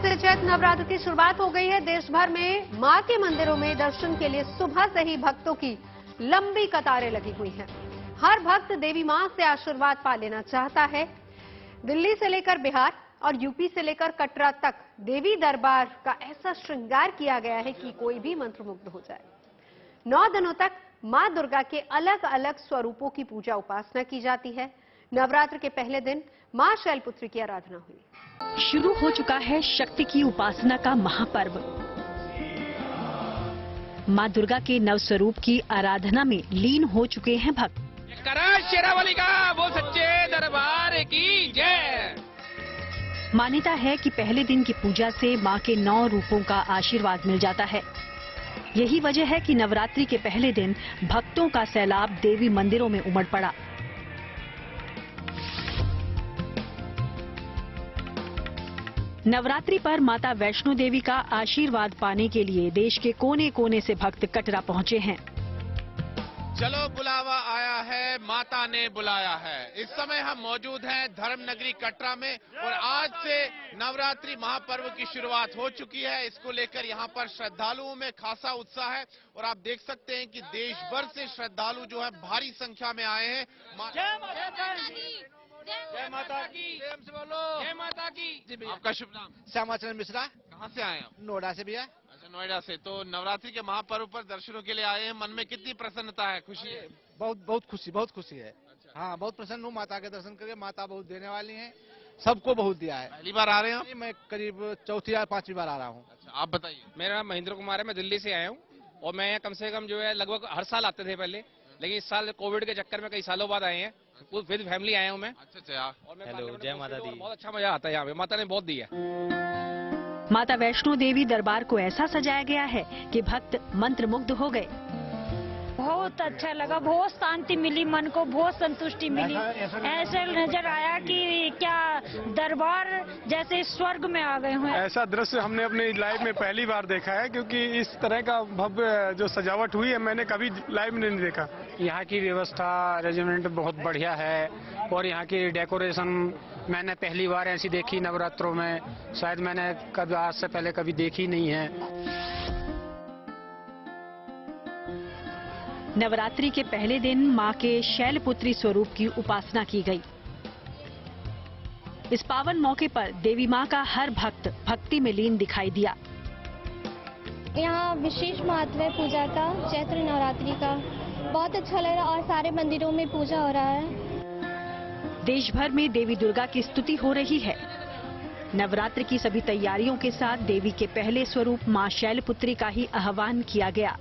से चैत्र नवरात्र की शुरुआत हो गई है। देश भर में मां के मंदिरों में दर्शन के लिए सुबह से ही भक्तों की लंबी कतारें लगी हुई हैं। हर भक्त देवी मां से आशीर्वाद पा लेना चाहता है। दिल्ली से लेकर बिहार और यूपी से लेकर कटरा तक देवी दरबार का ऐसा श्रृंगार किया गया है कि कोई भी मंत्रमुग्ध हो जाए। 9 दिनों तक मां दुर्गा के अलग अलग स्वरूपों की पूजा उपासना की जाती है। नवरात्र के पहले दिन मां शैलपुत्री की आराधना हुई। शुरू हो चुका है शक्ति की उपासना का महापर्व। मां दुर्गा के नव स्वरूप की आराधना में लीन हो चुके हैं भक्त। शेरावाली का वो सच्चे दरबार की जय। मान्यता है कि पहले दिन की पूजा से मां के 9 रूपों का आशीर्वाद मिल जाता है। यही वजह है कि नवरात्रि के पहले दिन भक्तों का सैलाब देवी मंदिरों में उमड़ पड़ा। नवरात्रि पर माता वैष्णो देवी का आशीर्वाद पाने के लिए देश के कोने कोने से भक्त कटरा पहुंचे हैं। चलो बुलावा आया है, माता ने बुलाया है। इस समय हम मौजूद हैं धर्मनगरी कटरा में और आज से नवरात्रि महापर्व की शुरुआत हो चुकी है। इसको लेकर यहाँ पर श्रद्धालुओं में खासा उत्साह है और आप देख सकते हैं कि देश भर से श्रद्धालु जो है भारी संख्या में आए हैं। जय माता की, जय से बोलो, जय माता की। आपका शुभ नाम? श्यामाचरण मिश्रा। कहाँ से आए हैं? नोएडा से भैया। अच्छा, नोएडा से। तो नवरात्रि के महापर्व पर दर्शनों के लिए आए हैं। मन में कितनी प्रसन्नता है, खुशी है? बहुत खुशी है। अच्छा। हाँ, बहुत प्रसन्न हूँ माता के दर्शन करके। माता बहुत देने वाली है, सबको बहुत दिया है। पहली बार आ रहे हैं? मैं करीब 4थी या 5वीं बार आ रहा हूँ। अच्छा, आप बताइए। मेरा नाम महेंद्र कुमार है, मैं दिल्ली से आया हूँ और मैं कम से कम जो है लगभग हर साल आते थे पहले, लेकिन इस साल कोविड के चक्कर में कई सालों बाद आए हैं। विद फैमिली आया हूँ मैं। अच्छा। हेलो, जय माता दी। बहुत अच्छा मजा आता है यहाँ पे, माता ने बहुत दिया। माता वैष्णो देवी दरबार को ऐसा सजाया गया है कि भक्त मंत्रमुग्ध हो गए। बहुत अच्छा लगा, बहुत शांति मिली, मन को बहुत संतुष्टि मिली। ऐसे नजर आया कि क्या दरबार जैसे स्वर्ग में आ गए हैं। ऐसा दृश्य हमने अपनी लाइफ में पहली बार देखा है, क्योंकि इस तरह का भव्य जो सजावट हुई है मैंने कभी लाइव में नहीं देखा। यहाँ की व्यवस्था अरेंजमेंट बहुत बढ़िया है और यहाँ की डेकोरेशन मैंने पहली बार ऐसी देखी नवरात्रों में। शायद मैंने कभी आज से पहले कभी देखी नहीं है। नवरात्रि के पहले दिन मां के शैलपुत्री स्वरूप की उपासना की गई। इस पावन मौके पर देवी मां का हर भक्त भक्ति में लीन दिखाई दिया। यहाँ विशेष महत्व है पूजा का, चैत्र नवरात्रि का। बहुत अच्छा लग रहा है और सारे मंदिरों में पूजा हो रहा है। देश भर में देवी दुर्गा की स्तुति हो रही है। नवरात्र की सभी तैयारियों के साथ देवी के पहले स्वरूप मां शैलपुत्री का ही आह्वान किया गया।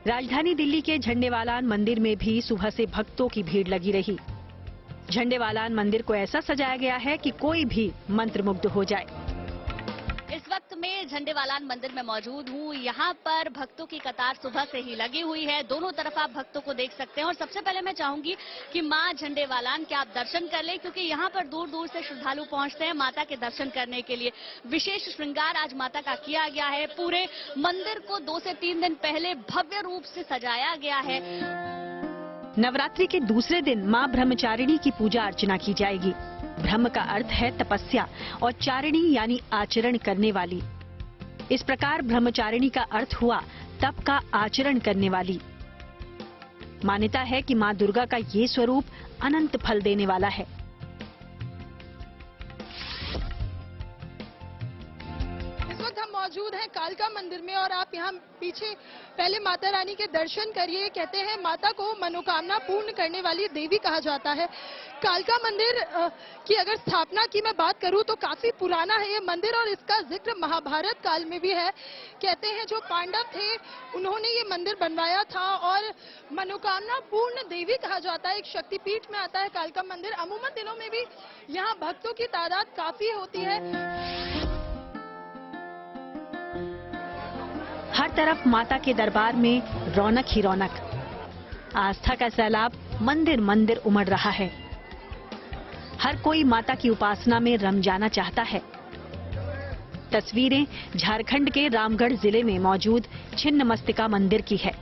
राजधानी दिल्ली के झंडेवालान मंदिर में भी सुबह से भक्तों की भीड़ लगी रही। झंडेवालान मंदिर को ऐसा सजाया गया है कि कोई भी मंत्रमुग्ध हो जाए। इस वक्त मैं झंडेवालान मंदिर में मौजूद हूँ। यहाँ पर भक्तों की कतार सुबह से ही लगी हुई है। दोनों तरफ आप भक्तों को देख सकते हैं और सबसे पहले मैं चाहूंगी कि मां झंडेवालान के आप दर्शन कर लें, क्योंकि यहाँ पर दूर दूर से श्रद्धालु पहुंचते हैं माता के दर्शन करने के लिए। विशेष श्रृंगार आज माता का किया गया है। पूरे मंदिर को 2 से 3 दिन पहले भव्य रूप से सजाया गया है। नवरात्रि के दूसरे दिन मां ब्रह्मचारिणी की पूजा अर्चना की जाएगी। ब्रह्म का अर्थ है तपस्या और चारिणी यानी आचरण करने वाली। इस प्रकार ब्रह्मचारिणी का अर्थ हुआ तप का आचरण करने वाली। मान्यता है कि मां दुर्गा का ये स्वरूप अनंत फल देने वाला है। इस वक्त हम मौजूद हैं कालका मंदिर में और आप यहाँ पीछे पहले माता रानी के दर्शन करिए। कहते हैं माता को मनोकामना पूर्ण करने वाली देवी कहा जाता है। कालका मंदिर की अगर स्थापना की मैं बात करूं तो काफी पुराना है ये मंदिर और इसका जिक्र महाभारत काल में भी है। कहते हैं जो पांडव थे उन्होंने ये मंदिर बनवाया था और मनोकामना पूर्ण देवी कहा जाता है। एक शक्तिपीठ में आता है कालका मंदिर। अमूमन दिनों में भी यहाँ भक्तों की तादाद काफी होती है। हर तरफ माता के दरबार में रौनक ही रौनक। आस्था का सैलाब मंदिर मंदिर उमड़ रहा है। हर कोई माता की उपासना में रम जाना चाहता है। तस्वीरें झारखंड के रामगढ़ जिले में मौजूद छिन्नमस्तिका मंदिर की है,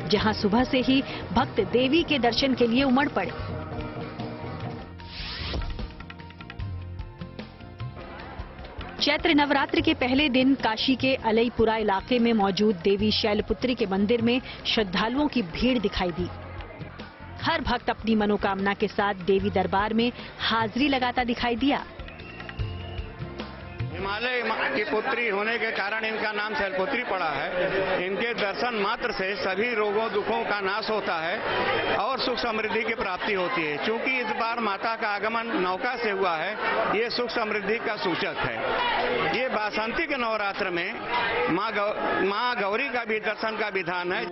जहां सुबह से ही भक्त देवी के दर्शन के लिए उमड़ पड़े। चैत्र नवरात्र के पहले दिन काशी के अलईपुरा इलाके में मौजूद देवी शैलपुत्री के मंदिर में श्रद्धालुओं की भीड़ दिखाई दी। हर भक्त अपनी मनोकामना के साथ देवी दरबार में हाजिरी लगाता दिखाई दिया। हिमालय की पुत्री होने के कारण इनका नाम शैलपुत्री पड़ा है। इनके दर्शन मात्र से सभी रोगों दुखों का नाश होता है और सुख समृद्धि की प्राप्ति होती है। क्योंकि इस बार माता का आगमन नौका से हुआ है, ये सुख समृद्धि का सूचक है। ये बासंती के नवरात्र में माँ गौरी का भी दर्शन का विधान है।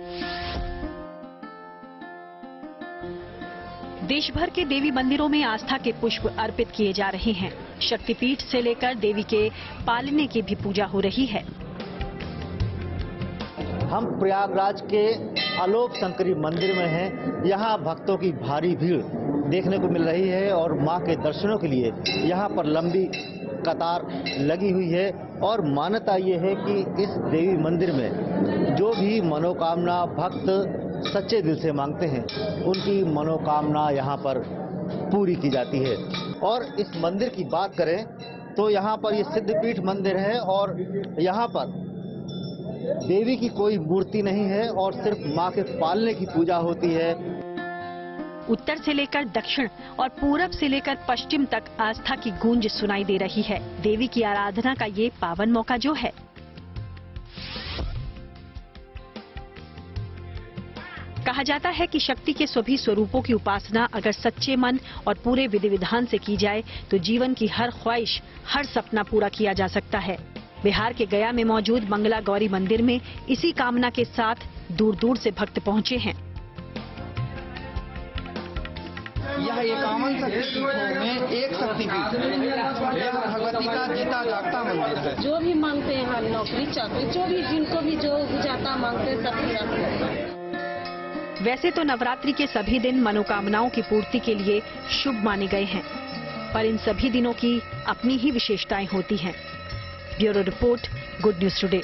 देश भर के देवी मंदिरों में आस्था के पुष्प अर्पित किए जा रहे हैं। शक्तिपीठ से लेकर देवी के पालने की भी पूजा हो रही है। हम प्रयागराज के आलोक शंकरी मंदिर में हैं। यहाँ भक्तों की भारी भीड़ देखने को मिल रही है और मां के दर्शनों के लिए यहाँ पर लंबी कतार लगी हुई है। और मान्यता ये है कि इस देवी मंदिर में जो भी मनोकामना भक्त सच्चे दिल से मांगते हैं, उनकी मनोकामना यहाँ पर पूरी की जाती है। और इस मंदिर की बात करें तो यहाँ पर ये सिद्धपीठ मंदिर है और यहाँ पर देवी की कोई मूर्ति नहीं है और सिर्फ माँ के पालने की पूजा होती है। उत्तर से लेकर दक्षिण और पूरब से लेकर पश्चिम तक आस्था की गूंज सुनाई दे रही है। देवी की आराधना का ये पावन मौका जो है, कहा जाता है कि शक्ति के सभी स्वरूपों की उपासना अगर सच्चे मन और पूरे विधि विधान से की जाए तो जीवन की हर ख्वाहिश, हर सपना पूरा किया जा सकता है। बिहार के गया में मौजूद मंगला गौरी मंदिर में इसी कामना के साथ दूर दूर से भक्त पहुंचे हैं। यह 51 शक्तिपीठों में एक शक्तिपीठ है। यह भगवती का जीता जागता मंदिर है। जो भी मांगते हैं, हम नौकरी चाकरी जो भी जिनको भी जो जाता मांगते हैं सब पूरा करते हैं। वैसे तो नवरात्रि के सभी दिन मनोकामनाओं की पूर्ति के लिए शुभ माने गए हैं, पर इन सभी दिनों की अपनी ही विशेषताएं होती हैं। Bureau report, good news today.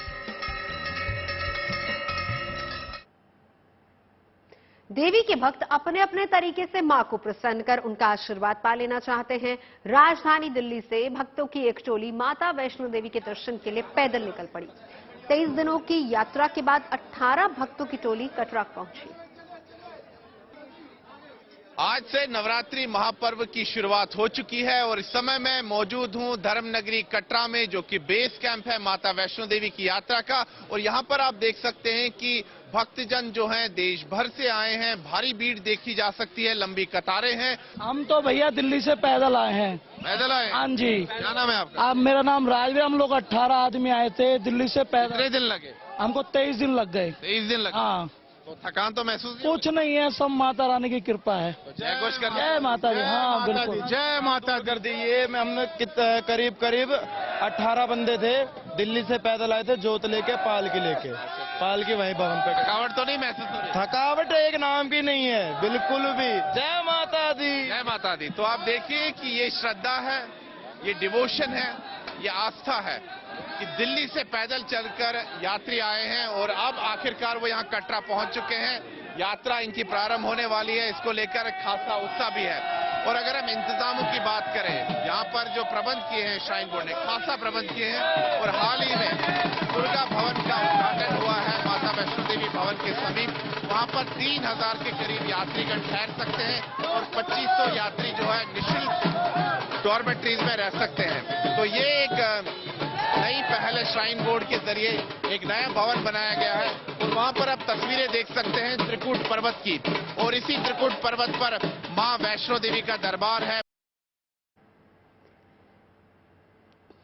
देवी के भक्त अपने अपने तरीके से मां को प्रसन्न कर उनका आशीर्वाद पा लेना चाहते हैं। राजधानी दिल्ली से भक्तों की एक टोली माता वैष्णो देवी के दर्शन के लिए पैदल निकल पड़ी। 23 दिनों की यात्रा के बाद 18 भक्तों की टोली कटरा पहुंची। आज से नवरात्रि महापर्व की शुरुआत हो चुकी है और इस समय मैं मौजूद हूं धर्म नगरी कटरा में, जो कि बेस कैंप है माता वैष्णो देवी की यात्रा का। और यहां पर आप देख सकते हैं कि भक्तजन जो हैं देश भर से आए हैं। भारी भीड़ देखी जा सकती है, लंबी कतारें हैं। हम तो भैया दिल्ली से पैदल आए हैं। पैदल आए? हाँ जी। क्या नाम है आपका? मेरा नाम राजवीर। हम लोग 18 आदमी आए थे दिल्ली से पैदल। कितने दिन लगे? हमको 23 दिन लग गए। 23 दिन लगे? हाँ। तो थकान तो महसूस कुछ नहीं है, सब माता रानी की कृपा है। तो जय घोष कर जय माता दी। हाँ बिल्कुल, जय माता कर दी। ये हमने करीब 18 बंदे थे, दिल्ली से पैदल आए थे, जोत लेके पालकी वहीं भवन पे। थकावट तो नहीं महसूस हो रही? थकावट एक नाम की नहीं है, बिल्कुल भी। जय माता दी। जय माता दी। तो आप देखिए कि ये श्रद्धा है, ये डिवोशन है, ये आस्था है कि दिल्ली से पैदल चलकर यात्री आए हैं और अब आखिरकार वो यहाँ कटरा पहुंच चुके हैं। यात्रा इनकी प्रारंभ होने वाली है, इसको लेकर खासा उत्साह भी है। और अगर हम इंतजामों की बात करें, यहाँ पर जो प्रबंध किए हैं श्राइन बोर्ड ने, खासा प्रबंध किए हैं। और हाल ही में दुर्गा भवन का उद्घाटन हुआ है माता वैष्णो देवी भवन के समीप। वहाँ पर 3000 के करीब यात्रीगण ठहर सकते हैं और 2500 यात्री जो है निःशुल्क डॉर्मेट्रीज में रह सकते हैं। तो ये एक नई पहल है, श्राइन बोर्ड के जरिए एक नया भवन बनाया गया है। और वहां पर आप तस्वीरें देख सकते हैं त्रिकुट पर्वत की, और इसी त्रिकुट पर्वत पर मां वैष्णो देवी का दरबार है।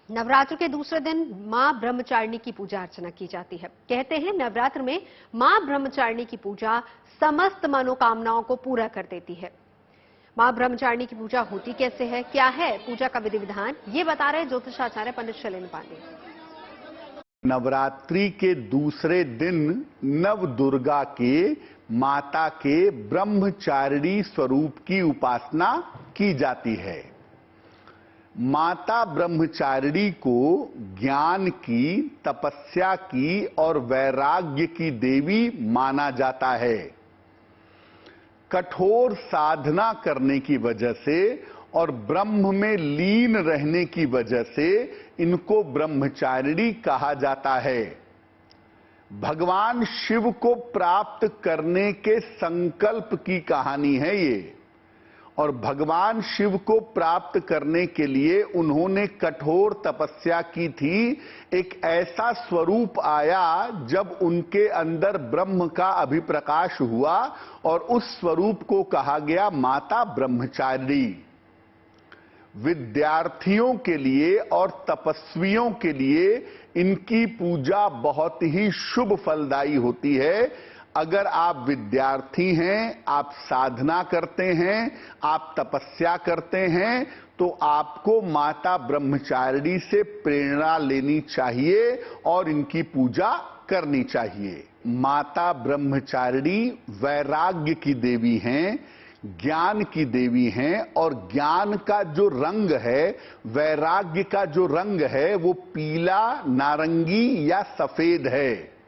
नवरात्र के दूसरे दिन मां ब्रह्मचारिणी की पूजा अर्चना की जाती है। कहते हैं नवरात्र में मां ब्रह्मचारिणी की पूजा समस्त मनोकामनाओं को पूरा कर देती है। मां ब्रह्मचारिणी की पूजा होती कैसे है, क्या है पूजा का विधि विधान, ये बता रहे ज्योतिषाचार्य पंडित शैलेंद्र पांडे। नवरात्रि के दूसरे दिन नव दुर्गा के माता के ब्रह्मचारिणी स्वरूप की उपासना की जाती है। माता ब्रह्मचारिणी को ज्ञान की, तपस्या की और वैराग्य की देवी माना जाता है। कठोर साधना करने की वजह से और ब्रह्म में लीन रहने की वजह से इनको ब्रह्मचारिणी कहा जाता है। भगवान शिव को प्राप्त करने के संकल्प की कहानी है ये, और भगवान शिव को प्राप्त करने के लिए उन्होंने कठोर तपस्या की थी। एक ऐसा स्वरूप आया जब उनके अंदर ब्रह्म का अभिप्रकाश हुआ और उस स्वरूप को कहा गया माता ब्रह्मचारिणी। विद्यार्थियों के लिए और तपस्वियों के लिए इनकी पूजा बहुत ही शुभ फलदायी होती है। अगर आप विद्यार्थी हैं, आप साधना करते हैं, आप तपस्या करते हैं, तो आपको माता ब्रह्मचारिणी से प्रेरणा लेनी चाहिए और इनकी पूजा करनी चाहिए। माता ब्रह्मचारिणी वैराग्य की देवी हैं, ज्ञान की देवी हैं, और ज्ञान का जो रंग है, वैराग्य का जो रंग है, वो पीला, नारंगी या सफेद है।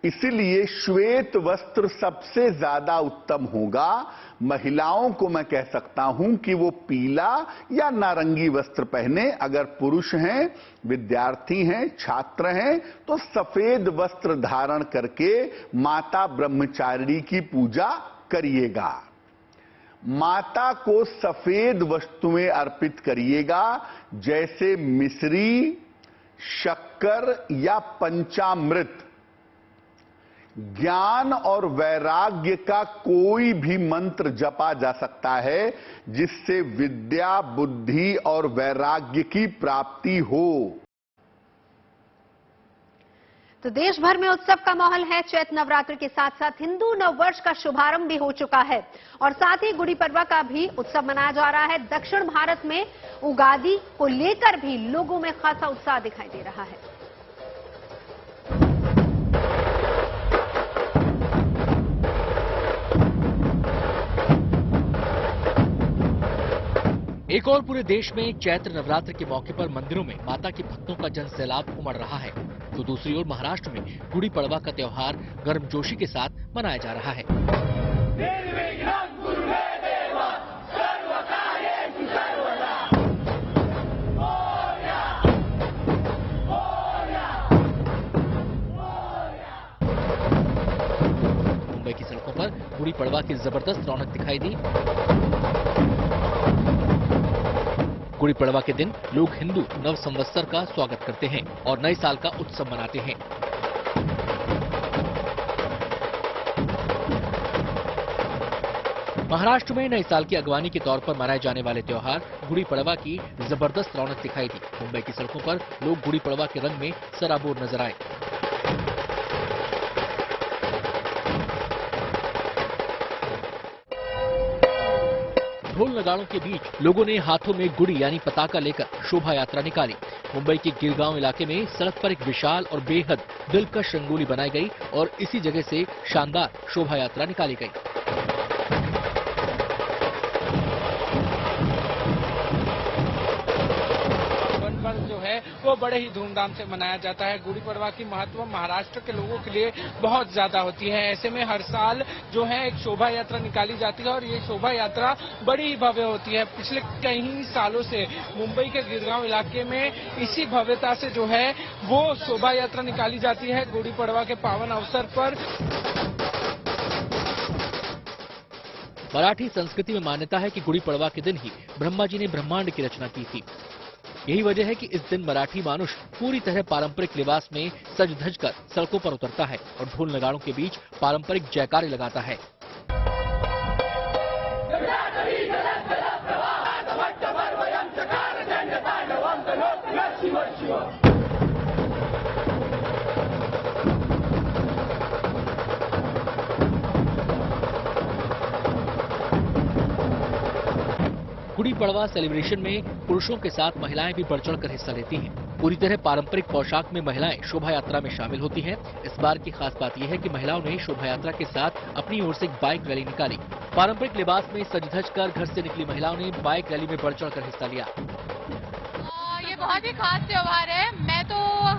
इसलिए श्वेत वस्त्र सबसे ज्यादा उत्तम होगा। महिलाओं को मैं कह सकता हूं कि वो पीला या नारंगी वस्त्र पहने। अगर पुरुष हैं, विद्यार्थी हैं, छात्र हैं, तो सफेद वस्त्र धारण करके माता ब्रह्मचारिणी की पूजा करिएगा। माता को सफेद वस्तुएं अर्पित करिएगा, जैसे मिश्री, शक्कर या पंचामृत। ज्ञान और वैराग्य का कोई भी मंत्र जपा जा सकता है जिससे विद्या, बुद्धि और वैराग्य की प्राप्ति हो। तो देश भर में उत्सव का माहौल है। चैत्र नवरात्र के साथ साथ हिंदू नववर्ष का शुभारंभ भी हो चुका है और साथ ही गुड़ी पड़वा का भी उत्सव मनाया जा रहा है। दक्षिण भारत में उगादी को लेकर भी लोगों में खासा उत्साह दिखाई दे रहा है। एक और पूरे देश में चैत्र नवरात्र के मौके पर मंदिरों में माता के भक्तों का जनसैलाब उमड़ रहा है, तो दूसरी ओर महाराष्ट्र में गुड़ी पड़वा का त्योहार गर्मजोशी के साथ मनाया जा रहा है। मुंबई की सड़कों पर गुड़ी पड़वा की जबरदस्त रौनक दिखाई दी। गुड़ी पड़वा के दिन लोग हिंदू नव संवत्सर का स्वागत करते हैं और नए साल का उत्सव मनाते हैं। महाराष्ट्र में नए साल की अगवानी के तौर पर मनाए जाने वाले त्योहार गुड़ी पड़वा की जबरदस्त रौनक दिखाई दी। मुंबई की सड़कों पर लोग गुड़ी पड़वा के रंग में सराबोर नजर आए। ढोल नगाड़ों के बीच लोगों ने हाथों में गुड़ी यानी पताका लेकर शोभा यात्रा निकाली। मुंबई के गिरगांव इलाके में सड़क पर एक विशाल और बेहद दिलकश रंगोली बनाई गई और इसी जगह से शानदार शोभा यात्रा निकाली गई। जो है वो बड़े ही धूमधाम से मनाया जाता है। गुड़ी पड़वा की महत्व महाराष्ट्र के लोगों के लिए बहुत ज्यादा होती है। ऐसे में हर साल जो है एक शोभा यात्रा निकाली जाती है और ये शोभा यात्रा बड़ी ही भव्य होती है। पिछले कई सालों से मुंबई के गिरगांव इलाके में इसी भव्यता से जो है वो शोभा यात्रा निकाली जाती है गुड़ी पड़वा के पावन अवसर पर। मराठी संस्कृति में मान्यता है कि गुड़ी पड़वा के दिन ही ब्रह्मा जी ने ब्रह्मांड की रचना की थी। यही वजह है कि इस दिन मराठी मानुष पूरी तरह पारंपरिक लिबास में सज धज कर सड़कों पर उतरता है और ढोल नगाड़ों के बीच पारंपरिक जयकारे लगाता है। गुड़ी पड़वा सेलिब्रेशन में पुरुषों के साथ महिलाएं भी बढ़ चढ़कर हिस्सा लेती हैं। पूरी तरह पारंपरिक पोशाक में महिलाएं शोभा यात्रा में शामिल होती हैं। इस बार की खास बात यह है कि महिलाओं ने शोभा यात्रा के साथ अपनी ओर से एक बाइक रैली निकाली। पारंपरिक लिबास में सज धज कर घर से निकली महिलाओं ने बाइक रैली में बढ़ चढ़कर हिस्सा लिया। ये बहुत ही खास त्योहार है।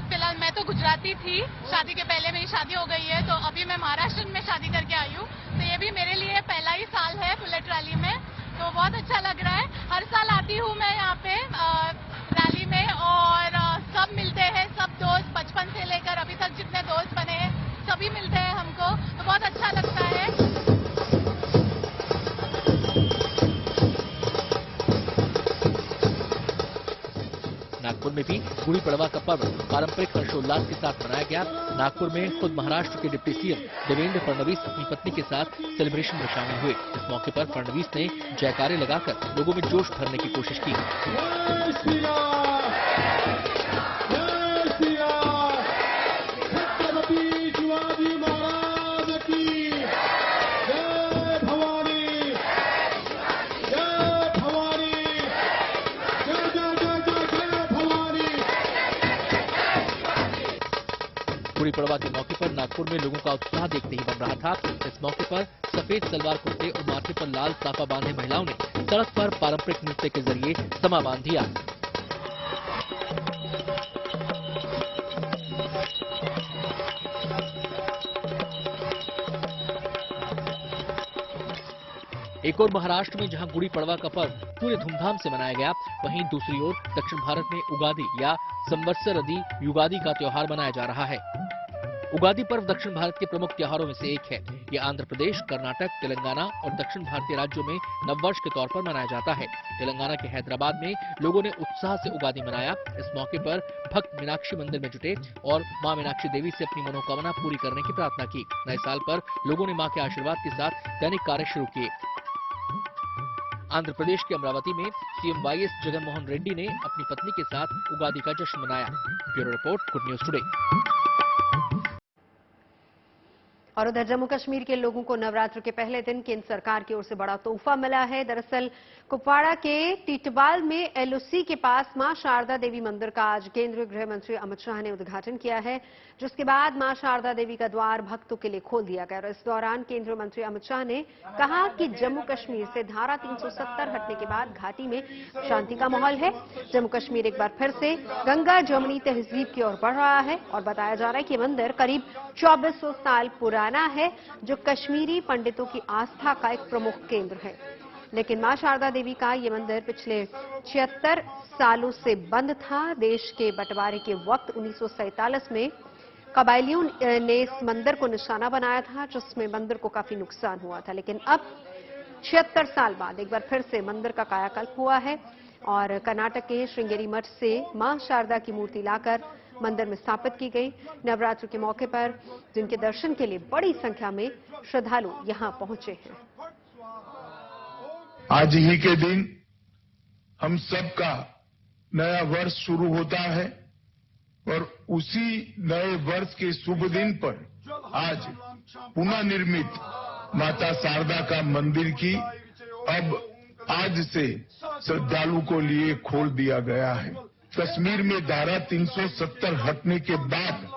फिलहाल मैं तो गुजराती थी, शादी के पहले मेरी शादी हो गई है, तो अभी मैं महाराष्ट्र में शादी करके आई हूँ। तो ये भी मेरे लिए पहला ही साल है बुलेट रैली में। तो बहुत अच्छा लग रहा है। हर साल आती हूँ मैं यहाँ पे रैली में और सब मिलते हैं, सब दोस्त बचपन से लेकर अभी तक जितने दोस्त बने हैं सभी मिलते हैं हमको, तो बहुत अच्छा लगता है। नागपुर में भी गुड़ी पड़वा का पर्व पारंपरिक हर्षोल्लास के साथ मनाया गया। नागपुर में खुद महाराष्ट्र के डिप्टी सीएम देवेंद्र फडणवीस अपनी पत्नी के साथ सेलिब्रेशन में शामिल हुए। इस मौके पर फडणवीस ने जयकारे लगाकर लोगों में जोश भरने की कोशिश की। गुड़ी पड़वा के मौके पर नागपुर में लोगों का उत्साह देखते ही बन रहा था। इस मौके पर सफेद सलवार कुर्ते और माथे पर लाल साफा बांधे महिलाओं ने सड़क पर पारंपरिक नृत्य के जरिए समा बांध दिया। एक और महाराष्ट्र में जहां गुड़ी पड़वा का पर्व पूरे धूमधाम से मनाया गया, वहीं दूसरी ओर दक्षिण भारत में उगादी या संवत्सरदी युगादी का त्योहार मनाया जा रहा है। उगादी पर्व दक्षिण भारत के प्रमुख त्योहारों में से एक है। ये आंध्र प्रदेश, कर्नाटक, तेलंगाना और दक्षिण भारतीय राज्यों में नववर्ष के तौर पर मनाया जाता है। तेलंगाना के हैदराबाद में लोगों ने उत्साह से उगादी मनाया। इस मौके पर भक्त मीनाक्षी मंदिर में जुटे और मां मीनाक्षी देवी से अपनी मनोकामना पूरी करने की प्रार्थना की। नए साल पर लोगों ने मां के आशीर्वाद के साथ दैनिक कार्य शुरू किए। आंध्र प्रदेश के अमरावती में सीएम वाईएस जगनमोहन रेड्डी ने अपनी पत्नी के साथ उगादी का जश्न मनाया। Bureau report, good news today. और उधर जम्मू कश्मीर के लोगों को नवरात्र के पहले दिन केंद्र सरकार की ओर से बड़ा तोहफा मिला है। दरअसल कुपवाड़ा के टीटवाल में एलओसी के पास मां शारदा देवी मंदिर का आज केंद्रीय गृह मंत्री अमित शाह ने उद्घाटन किया है, जिसके बाद मां शारदा देवी का द्वार भक्तों के लिए खोल दिया गया। और इस दौरान केंद्रीय मंत्री अमित शाह ने कहा कि जम्मू कश्मीर से धारा 370 हटने के बाद घाटी में शांति का माहौल है। जम्मू कश्मीर एक बार फिर से गंगा जमुनी तहजीब की ओर बढ़ रहा है और बताया जा रहा है कि मंदिर करीब 2400 साल पुराना है, जो कश्मीरी पंडितों की आस्था का एक प्रमुख केंद्र है। लेकिन मां शारदा देवी का ये मंदिर पिछले 76 सालों से बंद था। देश के बंटवारे के वक्त 1947 में कबायलियों ने इस मंदिर को निशाना बनाया था, जिसमें मंदिर को काफी नुकसान हुआ था। लेकिन अब 76 साल बाद एक बार फिर से मंदिर का कायाकल्प हुआ है और कर्नाटक के श्रृंगेरी मठ से मां शारदा की मूर्ति लाकर मंदिर में स्थापित की गई। नवरात्र के मौके पर जिनके दर्शन के लिए बड़ी संख्या में श्रद्धालु यहां पहुंचे हैं। आज ही के दिन हम सबका नया वर्ष शुरू होता है और उसी नए वर्ष के शुभ दिन पर आज पुनः निर्मित माता शारदा का मंदिर की अब आज से श्रद्धालु को लिए खोल दिया गया है। कश्मीर में धारा 370 हटने के बाद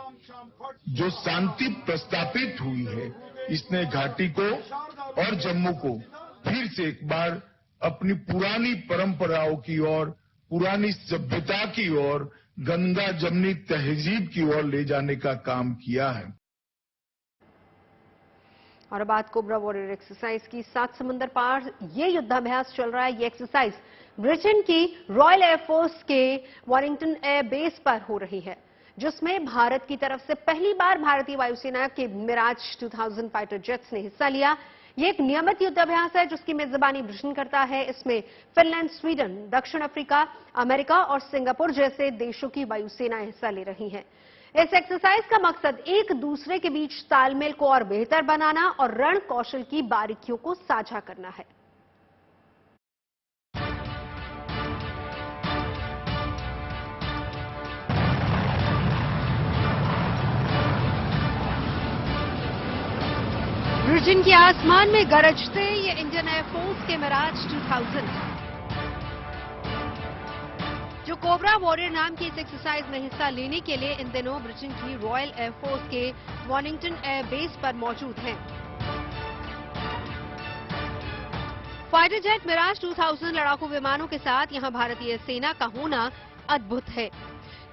जो शांति प्रस्तापित हुई है, इसने घाटी को और जम्मू को फिर से एक बार अपनी पुरानी परंपराओं की ओर, पुरानी सभ्यता की ओर, गंगा जमुनी तहजीब की ओर ले जाने का काम किया है। और बात कोबरा वॉरियर एक्सरसाइज की। 7 समंदर पार ये युद्धाभ्यास चल रहा है। ये एक्सरसाइज ब्रिटेन की रॉयल एयरफोर्स के वॉरिंगटन एयर बेस पर हो रही है, जिसमें भारत की तरफ से पहली बार भारतीय वायुसेना के मिराज 2000 फाइटर जेट्स ने हिस्सा लिया। ये एक नियमित युद्धाभ्यास है जिसकी मेजबानी ब्रिटेन करता है। इसमें फिनलैंड, स्वीडन, दक्षिण अफ्रीका, अमेरिका और सिंगापुर जैसे देशों की वायुसेनाएं हिस्सा ले रही हैं। इस एक्सरसाइज का मकसद एक दूसरे के बीच तालमेल को और बेहतर बनाना और रण कौशल की बारीकियों को साझा करना है। ब्रिटेन के आसमान में गरजते ये इंडियन एयरफोर्स के मिराज 2000 जो कोबरा वॉरियर नाम की इस एक्सरसाइज में हिस्सा लेने के लिए इन दिनों ब्रिटेन की रॉयल एयरफोर्स के वॉरिंगटन एयर बेस पर मौजूद हैं। फाइटर जेट मिराज 2000 लड़ाकू विमानों के साथ यहां भारतीय सेना का होना अद्भुत है,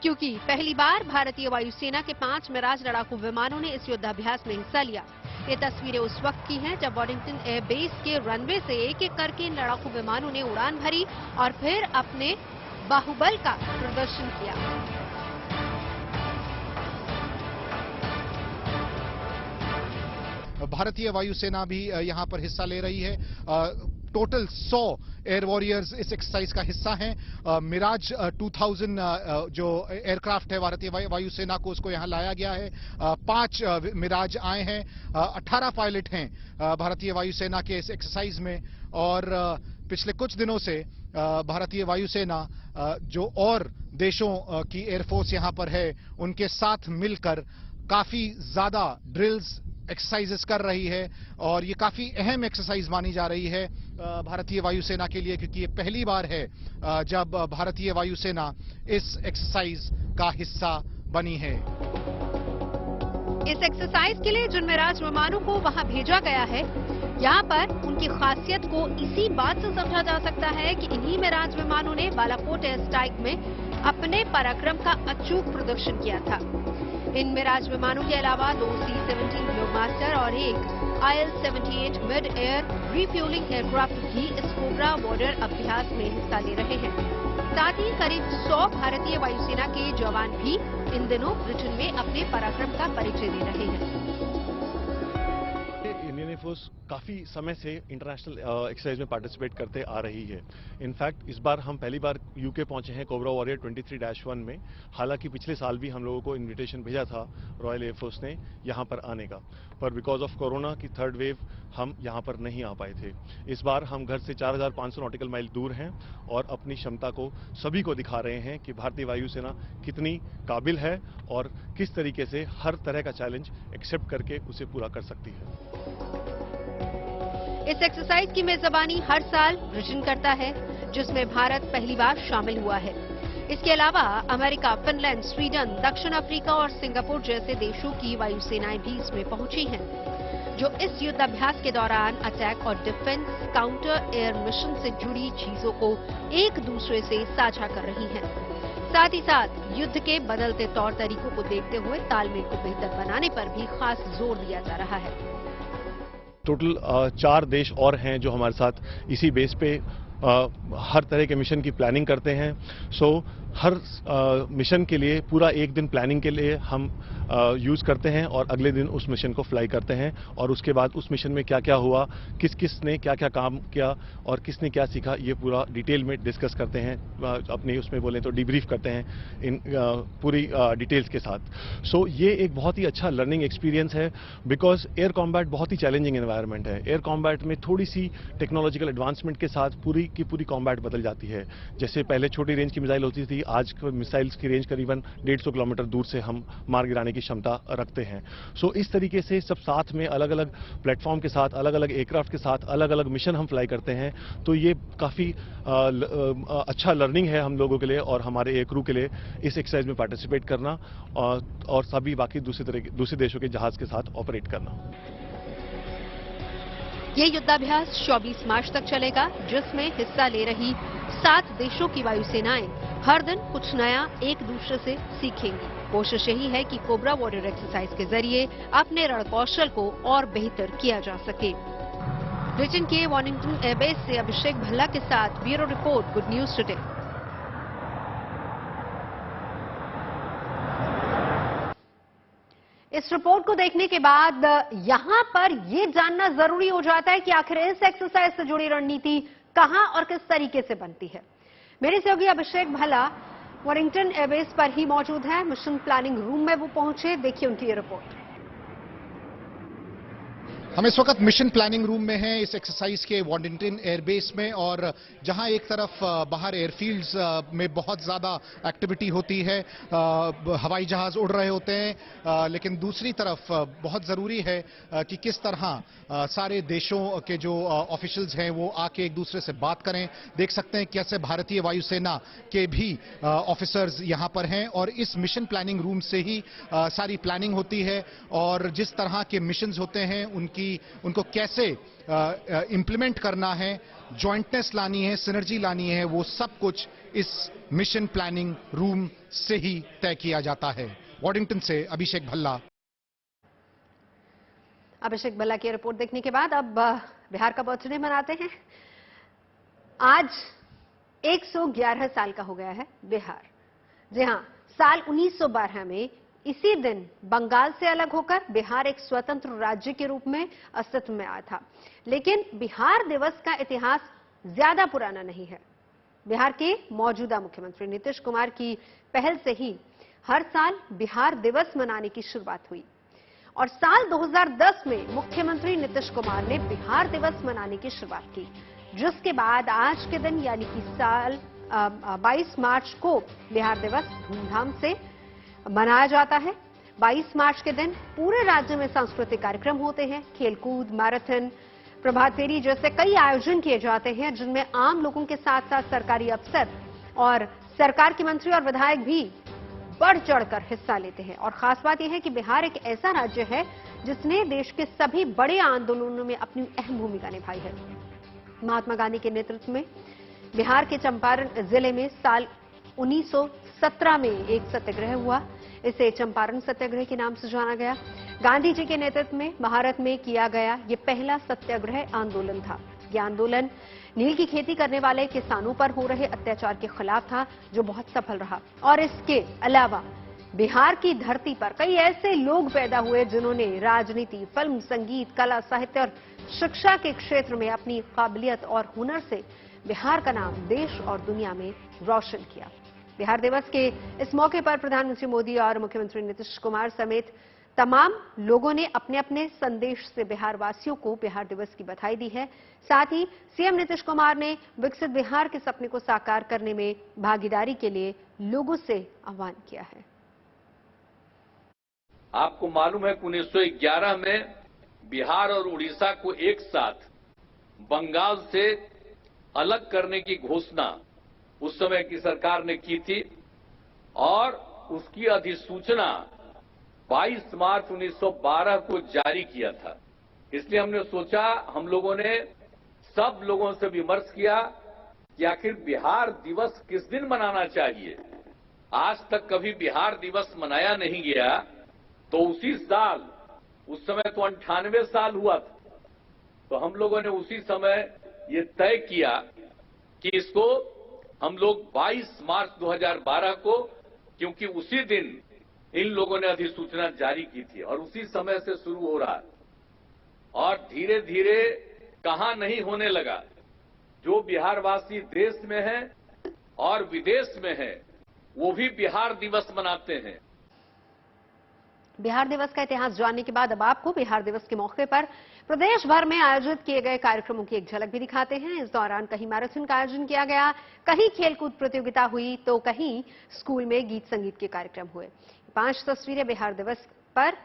क्योंकि पहली बार भारतीय वायुसेना के 5 मिराज लड़ाकू विमानों ने इस युद्धाभ्यास में हिस्सा लिया। ये तस्वीरें उस वक्त की हैं जब वॉशिंगटन एयरबेस के रनवे से एक एक करके इन लड़ाकू विमानों ने उड़ान भरी और फिर अपने बाहुबल का प्रदर्शन किया। भारतीय वायुसेना भी यहां पर हिस्सा ले रही है। टोटल 100 एयर वॉरियर्स इस एक्सरसाइज का हिस्सा हैं। मिराज 2000 जो एयरक्राफ्ट है भारतीय वायुसेना को, उसको यहां लाया गया है। 5 मिराज आए हैं। 18 पायलट हैं भारतीय वायुसेना के इस एक्सरसाइज में। और पिछले कुछ दिनों से भारतीय वायुसेना जो और देशों की एयरफोर्स यहां पर है, उनके साथ मिलकर काफी ज्यादा ड्रिल्स एक्सरसाइजेस कर रही है। और ये काफी अहम एक्सरसाइज मानी जा रही है भारतीय वायुसेना के लिए, क्योंकि ये पहली बार है जब भारतीय वायुसेना इस एक्सरसाइज का हिस्सा बनी है। इस एक्सरसाइज के लिए जिन मिराज विमानों को वहां भेजा गया है, यहाँ पर उनकी खासियत को इसी बात से समझा जा सकता है कि इन्हीं मिराज विमानों ने बालाकोट एयर स्ट्राइक में अपने पराक्रम का अचूक प्रदर्शन किया था। इन मिराज विमानों के अलावा 2 C-17 ग्लोबमास्टर और एक IL-78 mid air refuelling aircraft भी इस कोबरा बॉर्डर अभ्यास में हिस्सा ले रहे हैं। साथ ही करीब 100 भारतीय वायुसेना के जवान भी इन दिनों ब्रिटेन में अपने पराक्रम का परिचय दे रहे हैं। इंडियन एयरफोर्स काफ़ी समय से इंटरनेशनल एक्सरसाइज में पार्टिसिपेट करते आ रही है। इनफैक्ट इस बार हम पहली बार यूके पहुंचे हैं कोबरा वॉरियर 23-1 में। हालांकि पिछले साल भी हम लोगों को इनविटेशन भेजा था रॉयल एयरफोर्स ने यहां पर आने का, पर बिकॉज ऑफ कोरोना की 3rd वेव हम यहां पर नहीं आ पाए थे। इस बार हम घर से 4500 नॉटिकल माइल दूर हैं और अपनी क्षमता को सभी को दिखा रहे हैं कि भारतीय वायुसेना कितनी काबिल है और किस तरीके से हर तरह का चैलेंज एक्सेप्ट करके उसे पूरा कर सकती है। इस एक्सरसाइज की मेजबानी हर साल ब्रिटेन करता है, जिसमें भारत पहली बार शामिल हुआ है। इसके अलावा अमेरिका, फिनलैंड, स्वीडन, दक्षिण अफ्रीका और सिंगापुर जैसे देशों की वायुसेनाएं भी इसमें पहुंची हैं, जो इस युद्धाभ्यास के दौरान अटैक और डिफेंस काउंटर एयर मिशन से जुड़ी चीजों को एक दूसरे से साझा कर रही हैं। साथ ही साथ युद्ध के बदलते तौर तरीकों को देखते हुए तालमेल को बेहतर बनाने पर भी खास जोर दिया जा रहा है। टोटल 4 देश और हैं जो हमारे साथ इसी बेस पे हर तरह के मिशन की प्लानिंग करते हैं। सो हर मिशन के लिए पूरा एक दिन प्लानिंग के लिए हम यूज़ करते हैं और अगले दिन उस मिशन को फ्लाई करते हैं। और उसके बाद उस मिशन में क्या क्या हुआ, किस किस ने क्या क्या काम किया और किसने क्या सीखा, ये पूरा डिटेल में डिस्कस करते हैं। अपने उसमें बोलें तो डिब्रीफ करते हैं इन पूरी डिटेल्स के साथ। सो ये एक बहुत ही अच्छा लर्निंग एक्सपीरियंस है, बिकॉज एयर कॉम्बैट बहुत ही चैलेंजिंग एनवायरनमेंट है। एयर कॉम्बैट में थोड़ी सी टेक्नोलॉजिकल एडवांसमेंट के साथ पूरी की पूरी कॉम्बैट बदल जाती है। जैसे पहले छोटी रेंज की मिसाइल होती थी, आज मिसाइल्स की रेंज करीबन 150 किलोमीटर दूर से हम मार गिराने की क्षमता रखते हैं। सो इस तरीके से सब साथ में अलग अलग प्लेटफॉर्म के साथ, अलग अलग एयरक्राफ्ट के साथ अलग अलग मिशन हम फ्लाई करते हैं। तो ये काफ़ी अच्छा लर्निंग है हम लोगों के लिए और हमारे एयर क्रू के लिए इस एक्सरसाइज में पार्टिसिपेट करना और सभी बाकी दूसरे देशों के जहाज के साथ ऑपरेट करना। ये युद्धाभ्यास 24 मार्च तक चलेगा, जिसमें हिस्सा ले रही 7 देशों की वायुसेनाएं हर दिन कुछ नया एक दूसरे से सीखेंगी। कोशिश यही है कि कोबरा वॉरियर एक्सरसाइज के जरिए अपने रणकौशल को और बेहतर किया जा सके। ब्रिटेन के वॉशिंगटन एयरबेस से अभिषेक भल्ला के साथ bureau report, good news today. इस रिपोर्ट को देखने के बाद यहां पर यह जानना जरूरी हो जाता है कि आखिर इस एक्सरसाइज से जुड़ी रणनीति कहां और किस तरीके से बनती है। मेरे सहयोगी अभिषेक भल्ला वॉशिंगटन एयरबेस पर ही मौजूद हैं। मिशन प्लानिंग रूम में वो पहुंचे, देखिए उनकी रिपोर्ट। हम इस वक्त मिशन प्लानिंग रूम में हैं इस एक्सरसाइज के वॉशिंगटन एयरबेस में, और जहां एक तरफ बाहर एयरफील्ड्स में बहुत ज़्यादा एक्टिविटी होती है, हवाई जहाज उड़ रहे होते हैं, लेकिन दूसरी तरफ बहुत ज़रूरी है कि किस तरह सारे देशों के जो ऑफिशियल्स हैं वो आके एक दूसरे से बात करें। देख सकते हैं कैसे भारतीय वायुसेना के भी ऑफिसर्स यहाँ पर हैं और इस मिशन प्लानिंग रूम से ही सारी प्लानिंग होती है और जिस तरह के मिशंस होते हैं उनको कैसे इंप्लीमेंट करना है, जॉइंटनेस लानी है, सिनर्जी लानी है, वो सब कुछ इस मिशन प्लानिंग रूम से ही तय किया जाता है। वॉशिंगटन से अभिषेक भल्ला। अभिषेक भल्ला की रिपोर्ट देखने के बाद अब बिहार का बर्थडे मनाते हैं। आज 111 साल का हो गया है बिहार। जी हां, साल 1912 में इसी दिन बंगाल से अलग होकर बिहार एक स्वतंत्र राज्य के रूप में अस्तित्व में आया था। लेकिन बिहार दिवस का इतिहास ज्यादा पुराना नहीं है। बिहार के मौजूदा मुख्यमंत्री नीतीश कुमार की पहल से ही हर साल बिहार दिवस मनाने की शुरुआत हुई और साल 2010 में मुख्यमंत्री नीतीश कुमार ने बिहार दिवस मनाने की शुरुआत की, जिसके बाद आज के दिन यानी कि साल 22 मार्च को बिहार दिवस धूमधाम से मनाया जाता है। 22 मार्च के दिन पूरे राज्य में सांस्कृतिक कार्यक्रम होते हैं, खेलकूद, मैराथन, प्रभात फेरी जैसे कई आयोजन किए जाते हैं, जिनमें आम लोगों के साथ साथ सरकारी अफसर और सरकार के मंत्री और विधायक भी बढ़ चढ़कर हिस्सा लेते हैं। और खास बात यह है कि बिहार एक ऐसा राज्य है जिसने देश के सभी बड़े आंदोलनों में अपनी अहम भूमिका निभाई है। महात्मा गांधी के नेतृत्व में बिहार के चंपारण जिले में साल 1917 में एक सत्याग्रह हुआ। इसे चंपारण सत्याग्रह के नाम से जाना गया। गांधी जी के नेतृत्व में भारत में किया गया ये पहला सत्याग्रह आंदोलन था। यह आंदोलन नील की खेती करने वाले किसानों पर हो रहे अत्याचार के खिलाफ था, जो बहुत सफल रहा। और इसके अलावा बिहार की धरती पर कई ऐसे लोग पैदा हुए जिन्होंने राजनीति, फिल्म, संगीत, कला, साहित्य और शिक्षा के क्षेत्र में अपनी काबिलियत और हुनर से बिहार का नाम देश और दुनिया में रोशन किया। बिहार दिवस के इस मौके पर प्रधानमंत्री मोदी और मुख्यमंत्री नीतीश कुमार समेत तमाम लोगों ने अपने अपने संदेश से बिहार वासियों को बिहार दिवस की बधाई दी है। साथ ही सीएम नीतीश कुमार ने विकसित बिहार के सपने को साकार करने में भागीदारी के लिए लोगों से आह्वान किया है। आपको मालूम है कि 1911 में बिहार और उड़ीसा को एक साथ बंगाल से अलग करने की घोषणा उस समय की सरकार ने की थी और उसकी अधिसूचना 22 मार्च 1912 को जारी किया था। इसलिए हमने सोचा, हम लोगों ने सब लोगों से विमर्श किया कि आखिर बिहार दिवस किस दिन मनाना चाहिए। आज तक कभी बिहार दिवस मनाया नहीं गया, तो उसी साल, उस समय तो 98 साल हुआ था, तो हम लोगों ने उसी समय ये तय किया कि इसको हम लोग 22 मार्च 2012 को, क्योंकि उसी दिन इन लोगों ने अधिसूचना जारी की थी और उसी समय से शुरू हो रहा है और धीरे धीरे कहां नहीं होने लगा। जो बिहारवासी देश में हैं और विदेश में हैं, वो भी बिहार दिवस मनाते हैं। बिहार दिवस का इतिहास जानने के बाद अब आपको बिहार दिवस के मौके पर प्रदेश भर में आयोजित किए गए कार्यक्रमों की एक झलक भी दिखाते हैं। इस दौरान कहीं मैराथन का आयोजन किया गया, कहीं खेलकूद प्रतियोगिता हुई, तो कहीं स्कूल में गीत संगीत के कार्यक्रम हुए। 5 तस्वीरें बिहार दिवस पर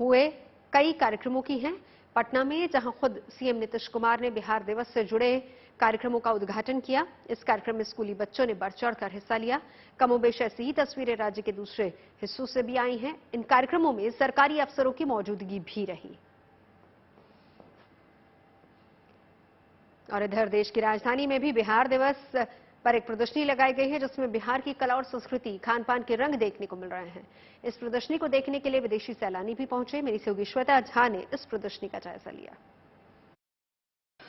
हुए कई कार्यक्रमों की हैं। पटना में जहां खुद सीएम नीतीश कुमार ने बिहार दिवस से जुड़े कार्यक्रमों का उद्घाटन किया। इस कार्यक्रम में स्कूली बच्चों ने बढ़ चढ़कर हिस्सा लिया। कमोबेश ऐसी ही तस्वीरें राज्य के दूसरे हिस्सों से भी आई हैं। इन कार्यक्रमों में सरकारी अफसरों की मौजूदगी भी रही। और इधर देश की राजधानी में भी बिहार दिवस पर एक प्रदर्शनी लगाई गई है, जिसमें बिहार की कला और संस्कृति, खान पान के रंग देखने को मिल रहे हैं। इस प्रदर्शनी को देखने के लिए विदेशी सैलानी भी पहुंचे। मेरी सहयोगी श्वेता झा ने इस प्रदर्शनी का जायजा लिया।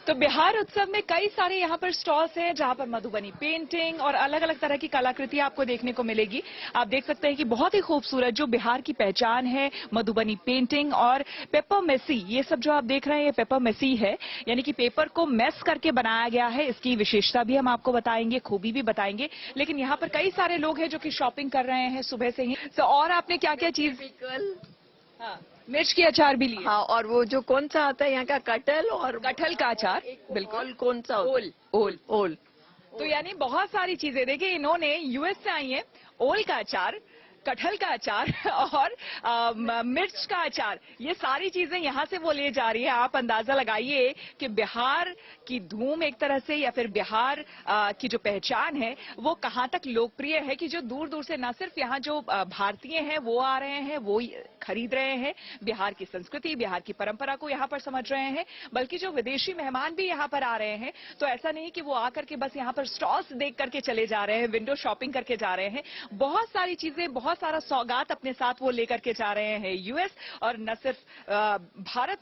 तो बिहार उत्सव में कई सारे यहाँ पर स्टॉल्स हैं, जहाँ पर मधुबनी पेंटिंग और अलग अलग तरह की कलाकृतियां आपको देखने को मिलेगी। आप देख सकते हैं कि बहुत ही खूबसूरत जो बिहार की पहचान है, मधुबनी पेंटिंग और पेपर मेसी, ये सब जो आप देख रहे हैं ये पेपर मेसी है, यानी कि पेपर को मेस करके बनाया गया है। इसकी विशेषता भी हम आपको बताएंगे, खूबी भी बताएंगे। लेकिन यहाँ पर कई सारे लोग हैं जो कि शॉपिंग कर रहे हैं सुबह से ही। तो और आपने क्या क्या चीज, मिर्च की अचार भी लिया। हाँ, और वो जो कौन सा आता है यहाँ का, कटहल और कटहल का अचार, बिल्कुल। कौन सा, ओल ओल ओल। तो यानी बहुत सारी चीजें देखिए, इन्होंने यूएस से आई है, ओल का अचार, कटहल का अचार और मिर्च का अचार, ये सारी चीजें यहाँ से वो ले जा रही है। आप अंदाजा लगाइए कि बिहार की धूम एक तरह से, या फिर बिहार की जो पहचान है वो कहाँ तक लोकप्रिय है कि जो दूर दूर से न सिर्फ यहाँ जो भारतीय हैं वो आ रहे हैं, वो खरीद रहे हैं बिहार की संस्कृति, बिहार की परंपरा को यहाँ पर समझ रहे हैं, बल्कि जो विदेशी मेहमान भी यहाँ पर आ रहे हैं। तो ऐसा नहीं कि वो आकर के बस यहाँ पर स्टॉल्स देख करके चले जा रहे हैं, विंडो शॉपिंग करके जा रहे हैं। बहुत सारी चीजें, बहुत बहुत सारा सौगात अपने साथ वो लेकर के जा रहे हैं यूएस, और न सिर्फ भारत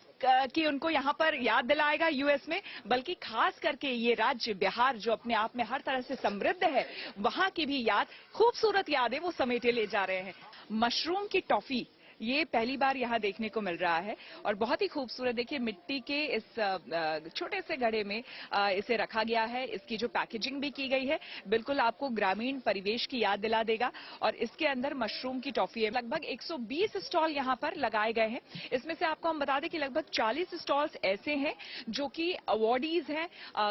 की उनको यहाँ पर याद दिलाएगा यूएस में, बल्कि खास करके ये राज्य बिहार जो अपने आप में हर तरह से समृद्ध है, वहां की भी याद, खूबसूरत यादें वो समेटे ले जा रहे हैं। मशरूम की टॉफी ये पहली बार यहाँ देखने को मिल रहा है और बहुत ही खूबसूरत। देखिए मिट्टी के इस छोटे से घड़े में इसे रखा गया है। इसकी जो पैकेजिंग भी की गई है बिल्कुल आपको ग्रामीण परिवेश की याद दिला देगा। और इसके अंदर मशरूम की टॉफी है। लगभग 120 स्टॉल यहाँ पर लगाए गए हैं। इसमें से आपको हम बता दें कि लगभग 40 स्टॉल्स ऐसे हैं जो कि अवार्डीज हैं।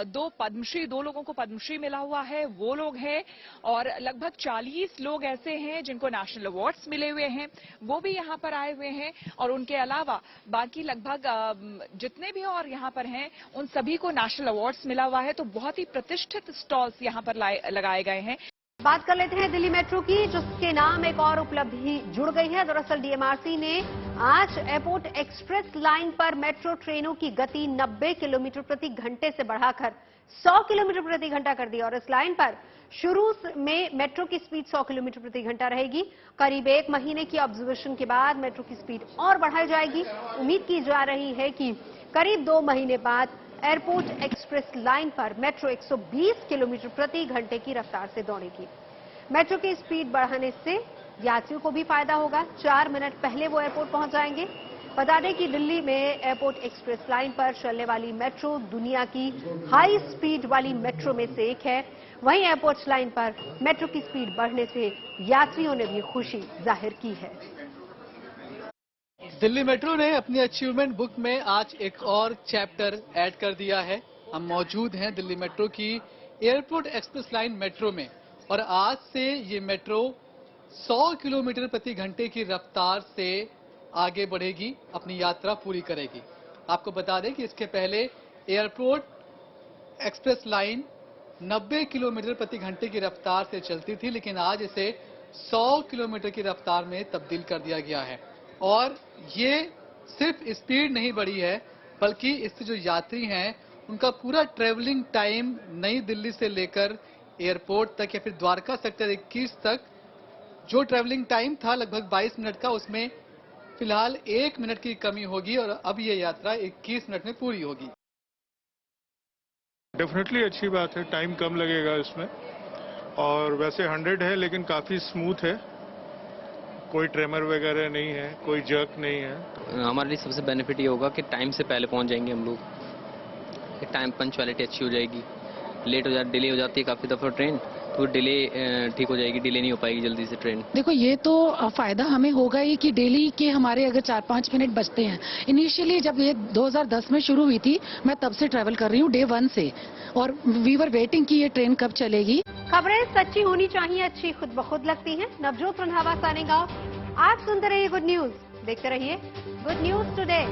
दो लोगों को पद्मश्री मिला हुआ है, वो लोग हैं, और लगभग 40 लोग ऐसे हैं जिनको नेशनल अवार्ड्स मिले हुए हैं, वो भी यहाँ पर आए हुए हैं। और उनके अलावा बाकी लगभग जितने भी और यहाँ पर हैं उन सभी को नेशनल अवार्ड्स मिला हुआ है। तो बहुत ही प्रतिष्ठित स्टॉल्स यहाँ पर लगाए गए हैं। बात कर लेते हैं दिल्ली मेट्रो की, जिसके नाम एक और उपलब्धि जुड़ गई है। दरअसल डीएमआरसी ने आज एयरपोर्ट एक्सप्रेस लाइन पर मेट्रो ट्रेनों की गति 90 किलोमीटर प्रति घंटे से बढ़ाकर 100 किलोमीटर प्रति घंटा कर दी। और इस लाइन पर शुरू में मेट्रो की स्पीड 100 किलोमीटर प्रति घंटा रहेगी। करीब 1 महीने की ऑब्जर्वेशन के बाद मेट्रो की स्पीड और बढ़ाई जाएगी। उम्मीद की जा रही है कि करीब 2 महीने बाद एयरपोर्ट एक्सप्रेस लाइन पर मेट्रो 120 किलोमीटर प्रति घंटे की रफ्तार से दौड़ेगी। मेट्रो की स्पीड बढ़ाने से यात्रियों को भी फायदा होगा। 4 मिनट पहले वो एयरपोर्ट पहुंच जाएंगे। बता दें कि दिल्ली में एयरपोर्ट एक्सप्रेस लाइन पर चलने वाली मेट्रो दुनिया की हाई स्पीड वाली मेट्रो में से एक है। वहीं एयरपोर्ट लाइन पर मेट्रो की स्पीड बढ़ने से यात्रियों ने भी खुशी जाहिर की है। दिल्ली मेट्रो ने अपनी अचीवमेंट बुक में आज एक और चैप्टर ऐड कर दिया है। हम मौजूद हैं दिल्ली मेट्रो की एयरपोर्ट एक्सप्रेस लाइन मेट्रो में, और आज से ये मेट्रो 100 किलोमीटर प्रति घंटे की रफ्तार से आगे बढ़ेगी, अपनी यात्रा पूरी करेगी। आपको बता दें कि इसके पहले एयरपोर्ट एक्सप्रेस लाइन 90 किलोमीटर प्रति घंटे की रफ्तार से चलती थी, लेकिन आज इसे 100 किलोमीटर की रफ्तार में तब्दील कर दिया गया है। और ये सिर्फ स्पीड नहीं बढ़ी है, बल्कि इससे जो यात्री हैं उनका पूरा ट्रेवलिंग टाइम नई दिल्ली से लेकर एयरपोर्ट तक या फिर द्वारका सेक्टर 21 तक जो ट्रेवलिंग टाइम था लगभग 22 मिनट का, उसमें फिलहाल 1 मिनट की कमी होगी और अब ये यात्रा 21 मिनट में पूरी होगी। डेफिनेटली अच्छी बात है, टाइम कम लगेगा इसमें। और वैसे 100 है लेकिन काफी स्मूथ है, कोई ट्रेमर वगैरह नहीं है, कोई जर्क नहीं है। हमारे लिए सबसे बेनिफिट ये होगा कि टाइम से पहले पहुंच जाएंगे हम लोग। टाइम पंक्चुअलिटी अच्छी हो जाएगी। लेट हो जाती, डिले हो जाती है काफी दफा ट्रेन, तो डिले ठीक हो जाएगी, डिले नहीं हो पाएगी जल्दी से ट्रेन। देखो ये तो फायदा हमें होगा ही कि डेली के हमारे अगर 4-5 मिनट बचते हैं। इनिशियली जब ये 2010 में शुरू हुई थी, मैं तब से ट्रैवल कर रही हूँ, डे 1 से, और वी वर वेटिंग कि ये ट्रेन कब चलेगी। खबरें सच्ची होनी चाहिए, अच्छी खुद ब खुद लगती हैं। Navjot Randhawa signing off. आज सुनते रहिए गुड न्यूज, देखते रहिए गुड न्यूज टुडे।